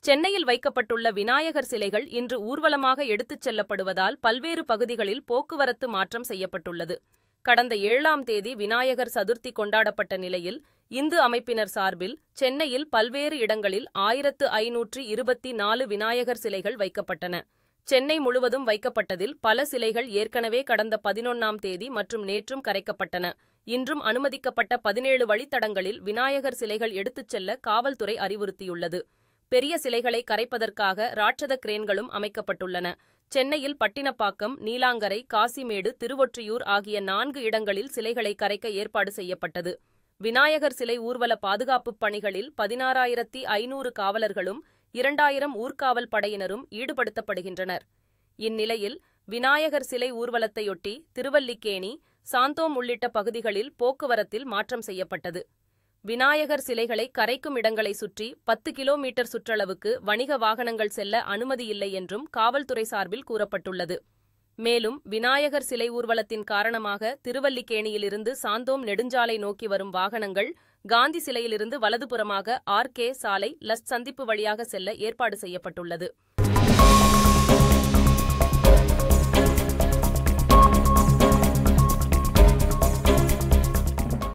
சென்னையில் வைக்கப்பட்டுள்ள விநாயகர் சிலைகள் இன்று ஊர்வலமாக எடுத்துச் செல்லப்படுவதால் பல்வேறு பகுதிகளில் போக்குவரத்து மாற்றம் செய்யப்பட்டுள்ளது. கடந்த 7ஆம் தேதி விநாயகர் சதுர்த்தி கொண்டாடப்பட்ட நிலையில் இந்து அமைப்பினர் சார்பில் சென்னையில் பல்வேறு இடங்களில் 1524 விநாயகர் சிலைகள் வைக்கப்பட்டன. சென்னை முழுவதும் வைக்கப்பட்டதில் பல சிலைகள் ஏற்கனவே கடந்த 11ஆம் தேதி மற்றும் நேற்றும் கரைக்கப்பட்டன. இன்றும் அனுமதிக்கப்பட்ட 17 வழித்தடங்களில் விநாயகர் சிலைகள் எடுத்துச் செல்ல காவல்துறை அறிவுறுத்தியுள்ளது. பெரிய சிலைகளை கரைப்பதற்காக ராட்சத கிரேன்களும் அமைக்கப்பட்டுள்ளன. சென்னையில் பட்டினப்பாக்கம், நீலாங்கரை, காசிமேடு, திருவொற்றியூர் ஆகிய 4 இடங்களில் சிலைகளை கரைக்க ஏற்பாடு செய்யப்பட்டது. விநாயகர் சிலை ஊர்வல பாதுகாப்புப் பணிகளில் 16,500 காவலர்களும் 2,000 ஊர்காவல் படையினரும் ஈடுபடுத்தப்படுகின்றனர். இந்நிலையில் விநாயகர் சிலை ஊர்வலத்தையொட்டி திருவல்லிக்கேணி, சாந்தோம் உள்ளிட்ட பகுதிகளில் போக்குவரத்தில் மாற்றம் செய்யப்பட்டது. விநாயகர் சிலைகளை கரைக்கும் இடங்களை சுற்றி 10 கிலோமீட்டர் சுற்றளவுக்கு வணிக வாகனங்கள் செல்ல அனுமதியில்லை என்றும் காவல்துறை சார்பில் கூறப்பட்டுள்ளது. மேலும் விநாயகர் சிலை ஊர்வலத்தின் காரணமாக திருவல்லிக்கேணியிலிருந்து சாந்தோம் நெடுஞ்சாலை நோக்கி வரும் வாகனங்கள் காந்தி சிலையிலிருந்து வலதுபுறமாக RK சாலை லஸ் சந்திப்பு வழியாக செல்ல ஏற்பாடு செய்யப்பட்டுள்ளது.